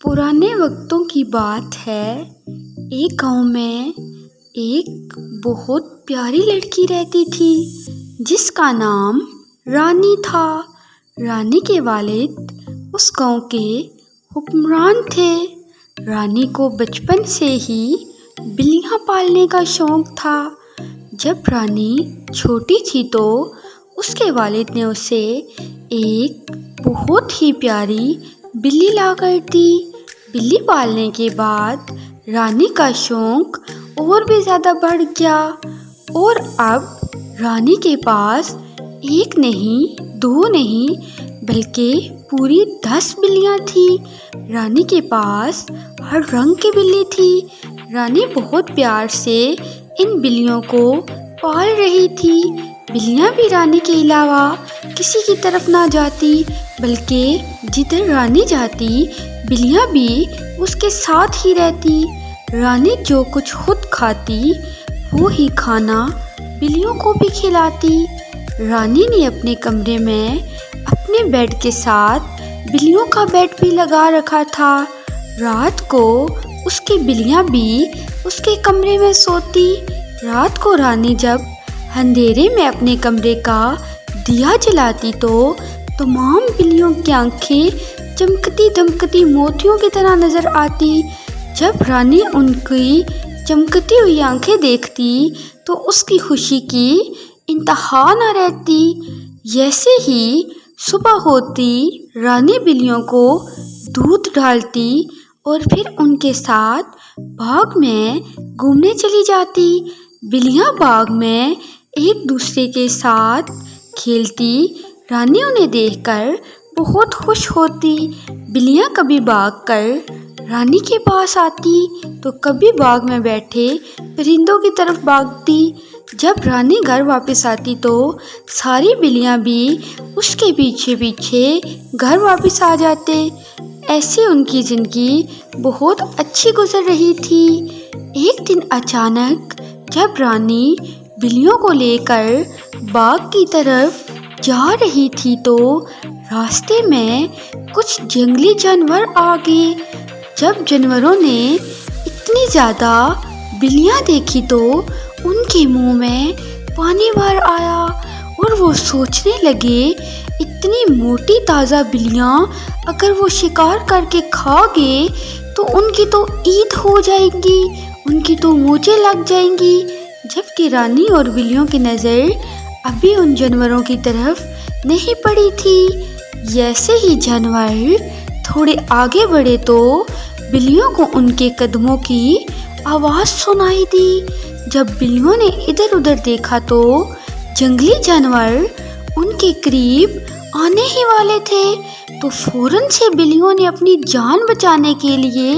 पुराने वक्तों की बात है। एक गांव में एक बहुत प्यारी लड़की रहती थी जिसका नाम रानी था। रानी के वालिद उस गांव के हुक्मरान थे। रानी को बचपन से ही बिल्लियां पालने का शौक था। जब रानी छोटी थी तो उसके वालिद ने उसे एक बहुत ही प्यारी बिल्ली लाकर दी। बिल्ली पालने के बाद रानी का शौक और भी ज़्यादा बढ़ गया और अब रानी के पास एक नहीं, दो नहीं, बल्कि पूरी 10 बिल्लियाँ थी। रानी के पास हर रंग की बिल्ली थी। रानी बहुत प्यार से इन बिल्लियों को पाल रही थी। बिल्लियाँ भी रानी के अलावा किसी की तरफ ना जाती, बल्कि जिधर रानी जाती बिल्लियाँ भी उसके साथ ही रहती। रानी जो कुछ खुद खाती वो ही खाना बिल्लियों को भी खिलाती। रानी ने अपने कमरे में अपने बेड के साथ बिल्लियों का बेड भी लगा रखा था। रात को उसकी बिल्लियाँ भी उसके कमरे में सोती। रात को रानी जब अंधेरे में अपने कमरे का दिया जलाती तो तमाम बिल्लियों की आंखें चमकती दमकती मोतियों की तरह नजर आती। जब रानी उनकी चमकती हुई आंखें देखती तो उसकी खुशी की इंतहा न रहती। जैसे ही सुबह होती रानी बिल्लियों को दूध डालती और फिर उनके साथ बाग में घूमने चली जाती। बिल्लियाँ बाग में एक दूसरे के साथ खेलती। रानी उन्हें देखकर बहुत खुश होती। बिल्लियाँ कभी भाग कर रानी के पास आती तो कभी बाग में बैठे परिंदों की तरफ भागती। जब रानी घर वापस आती तो सारी बिल्लियाँ भी उसके पीछे पीछे घर वापस आ जाते। ऐसे उनकी जिंदगी बहुत अच्छी गुजर रही थी। एक दिन अचानक जब रानी बिल्लियों को लेकर बाग की तरफ जा रही थी तो रास्ते में कुछ जंगली जानवर आ गए। जब जानवरों ने इतनी ज़्यादा बिल्लियाँ देखी तो उनके मुंह में पानी भर आया और वो सोचने लगे इतनी मोटी ताज़ा बिल्लियाँ अगर वो शिकार करके खा गए तो उनकी तो ईद हो जाएगी, उनकी तो मोजें लग जाएंगी। जबकि रानी और बिल्लियों की नज़र अभी उन जानवरों की तरफ नहीं पड़ी थी। जैसे ही जानवर थोड़े आगे बढ़े तो बिल्लियों को उनके कदमों की आवाज़ सुनाई दी। जब बिल्लियों ने इधर उधर देखा तो जंगली जानवर उनके करीब आने ही वाले थे तो फौरन से बिल्लियों ने अपनी जान बचाने के लिए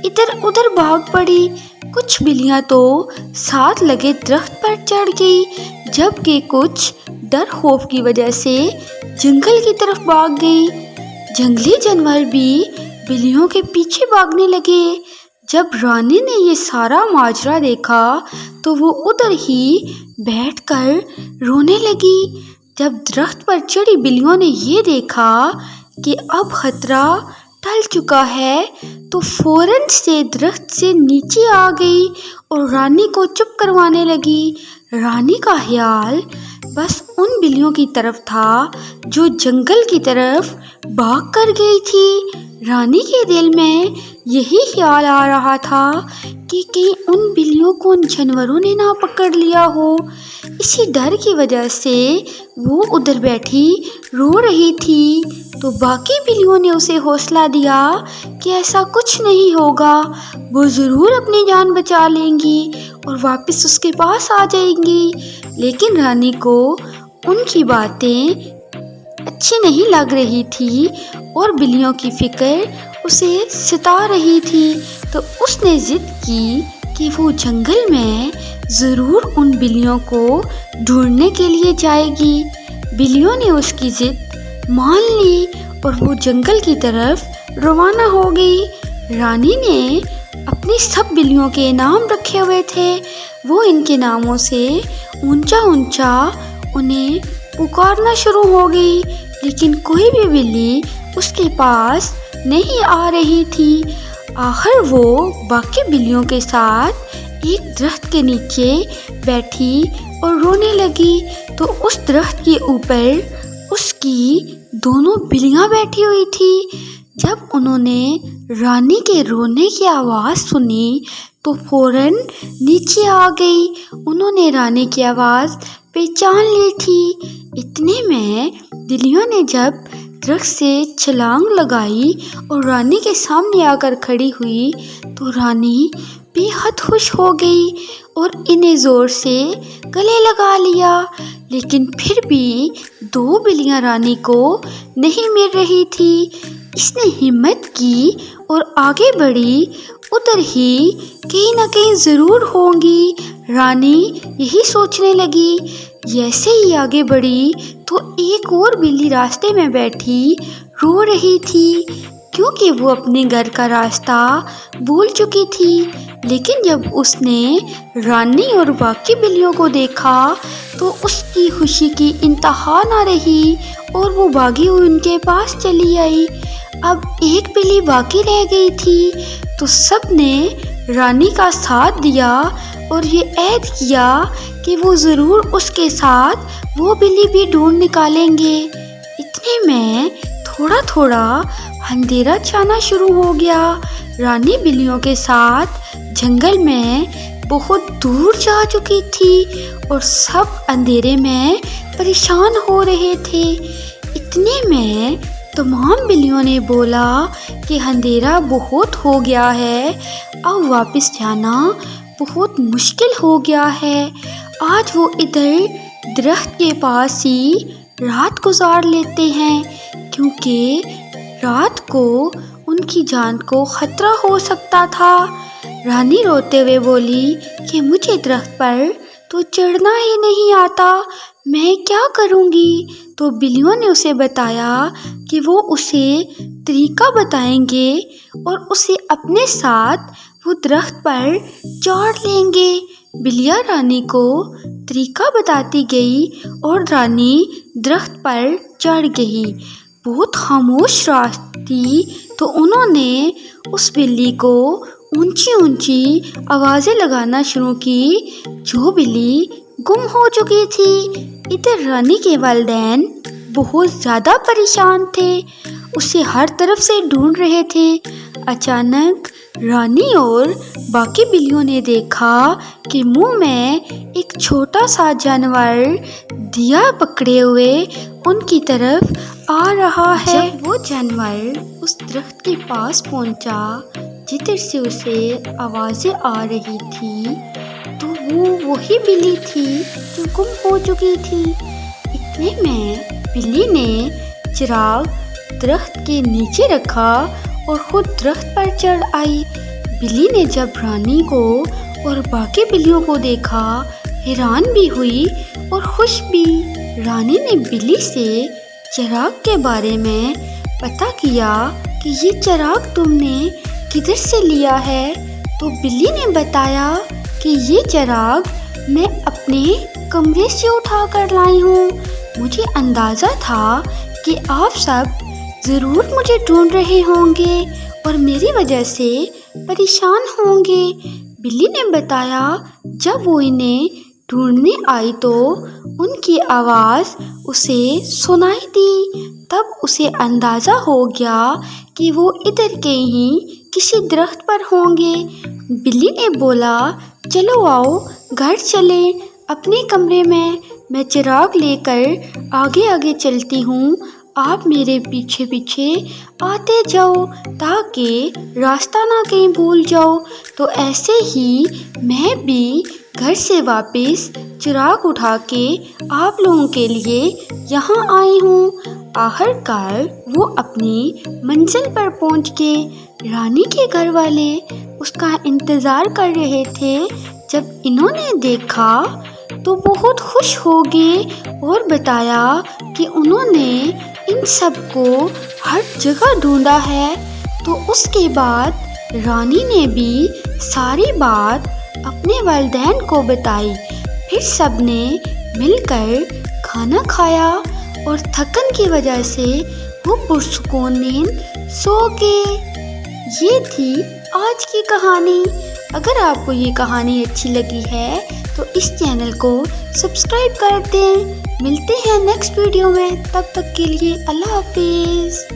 इधर उधर भाग पड़ी। कुछ बिल्लियाँ तो साथ लगे दरख्त पर चढ़ गई, जबकि कुछ डर खौफ की वजह से जंगल की तरफ भाग गई। जंगली जानवर भी बिल्लियों के पीछे भागने लगे। जब रानी ने ये सारा माजरा देखा तो वो उधर ही बैठकर रोने लगी। जब दरख्त पर चढ़ी बिल्लियों ने ये देखा कि अब खतरा टल चुका है तो फौरन से दरख्त से नीचे आ गई और रानी को चुप करवाने लगी। रानी का ख्याल बस उन बिल्लियों की तरफ था जो जंगल की तरफ भाग कर गई थी। रानी के दिल में यही ख्याल आ रहा था कि कहीं उन बिल्लियों को उन जानवरों ने ना पकड़ लिया हो। इसी डर की वजह से वो उधर बैठी रो रही थी तो बाकी बिल्लियों ने उसे हौसला दिया कि ऐसा कुछ नहीं होगा, वो ज़रूर अपनी जान बचा लेंगी और वापस उसके पास आ जाएंगी। लेकिन रानी को उनकी बातें अच्छी नहीं लग रही थी और बिल्लियों की फिक्र उसे सता रही थी तो उसने जिद की कि वो जंगल में ज़रूर उन बिल्लियों को ढूंढने के लिए जाएगी। बिल्लियों ने उसकी जिद मान ली और वो जंगल की तरफ रवाना हो गई। रानी ने अपनी सब बिल्लियों के नाम रखे हुए थे। वो इनके नामों से ऊंचा ऊंचा उन्हें पुकारना शुरू हो गई, लेकिन कोई भी बिल्ली اس کے پاس نہیں آ رہی تھی۔ آخر وہ باقی بلیوں کے ساتھ ایک درخت کے نیچے بیٹھی اور رونے لگی، تو اس درخت کے اوپر اس کی دونوں بلیاں بیٹھی ہوئی تھی۔ جب انہوں نے رانی کے رونے کی آواز سنی تو فوراً نیچے آ گئی۔ انہوں نے رانی کی آواز پہچان لی تھی۔ اتنے میں بلیوں نے جب درخت سے چھلانگ لگائی اور رانی کے سامنے آ کر کھڑی ہوئی تو رانی بے حد خوش ہو گئی اور انہیں زور سے گلے لگا لیا، لیکن پھر بھی دو بلیاں رانی کو نہیں مل رہی تھی۔ اس نے ہمت کی اور آگے بڑھی، ادھر ہی کہیں نہ کہیں ضرور ہوں گی۔ رانی یہی سوچنے لگی۔ جیسے ہی آگے بڑھی تو ایک اور بلی راستے میں بیٹھی رو رہی تھی، کیونکہ وہ اپنے گھر کا راستہ بھول چکی تھی۔ لیکن جب اس نے رانی اور باقی بلیوں کو دیکھا تو اس کی خوشی کی انتہا نہ رہی اور وہ بھاگی ہوئی ان کے پاس چلی آئی۔ اب ایک بلی باقی رہ گئی تھی، تو سب نے رانی کا ساتھ دیا اور یہ عہد کیا کہ وہ ضرور اس کے ساتھ وہ بلی بھی ڈھونڈ نکالیں گے۔ اتنے میں تھوڑا تھوڑا اندھیرا چھانا شروع ہو گیا۔ رانی بلیوں کے ساتھ جنگل میں بہت دور جا چکی تھی اور سب اندھیرے میں پریشان ہو رہے تھے۔ اتنے میں تمام بلیوں نے بولا کہ اندھیرا بہت ہو گیا ہے، اب واپس جانا بہت مشکل ہو گیا ہے۔ آج وہ ادھر درخت کے پاس ہی رات گزار لیتے ہیں، کیونکہ رات کو ان کی جان کو خطرہ ہو سکتا تھا۔ رانی روتے ہوئے بولی کہ مجھے درخت پر تو چڑھنا ہی نہیں آتا، میں کیا کروں گی؟ تو بلیوں نے اسے بتایا کہ وہ اسے طریقہ بتائیں گے اور اسے اپنے ساتھ وہ درخت پر چڑھ لیں گے۔ بلیاں رانی کو طریقہ بتاتی گئی اور رانی درخت پر چڑھ گئی۔ بہت خاموش رات تھی، تو انہوں نے اس بلی کو اونچی اونچی آوازیں لگانا شروع کی جو بلی گم ہو چکی تھی۔ ادھر رانی کے والدین بہت زیادہ پریشان تھے، اسے ہر طرف سے ڈھونڈ رہے تھے۔ اچانک رانی اور باقی بلیوں نے دیکھا کہ منہ میں ایک چھوٹا سا جانور دیا پکڑے ہوئے ان کی طرف آ رہا ہے۔ جب وہ جانور اس درخت کے پاس پہنچا جدھر سے اسے آوازیں آ رہی تھی، تو وہ وہی بلی تھی جو گم ہو چکی تھی۔ اتنے میں بلی نے چراغ درخت کے نیچے رکھا اور خود درخت پر چڑھ آئی۔ بلی نے جب رانی کو اور باقی بلیوں کو دیکھا حیران بھی ہوئی اور خوش بھی۔ رانی نے بلی سے چراغ کے بارے میں پتہ کیا کہ یہ چراغ تم نے کدھر سے لیا ہے؟ تو بلی نے بتایا کہ یہ چراغ میں اپنے کمرے سے اٹھا کر لائی ہوں۔ مجھے اندازہ تھا کہ آپ سب ضرور مجھے ڈھونڈ رہے ہوں گے اور میری وجہ سے پریشان ہوں گے۔ بلی نے بتایا جب وہ انہیں ڈھونڈنے آئی تو ان کی آواز اسے سنائی دی، تب اسے اندازہ ہو گیا کہ وہ ادھر کے ہی کسی درخت پر ہوں گے۔ بلی نے بولا چلو آؤ گھر چلیں اپنے کمرے میں چراغ لے کر آگے آگے چلتی ہوں، آپ میرے پیچھے پیچھے آتے جاؤ تاکہ راستہ نہ کہیں بھول جاؤ۔ تو ایسے ہی میں بھی گھر سے واپس چراغ اٹھا کے آپ لوگوں کے لیے یہاں آئی ہوں۔ آخر کار وہ اپنی منزل پر پہنچ گئے۔ رانی کے گھر والے اس کا انتظار کر رہے تھے۔ جب انہوں نے دیکھا تو بہت خوش ہو گئے اور بتایا کہ انہوں نے ان سب کو ہر جگہ ڈھونڈا ہے۔ تو اس کے بعد رانی نے بھی ساری بات اپنے والدین کو بتائی۔ پھر سب نے مل کر کھانا کھایا اور تھکن کی وجہ سے وہ پرسکون نیند سو گئے۔ یہ تھی آج کی کہانی۔ اگر آپ کو یہ کہانی اچھی لگی ہے تو اس چینل کو سبسکرائب کر دیں۔ ملتے ہیں نیکسٹ ویڈیو میں، تب تک کے لیے اللہ حافظ۔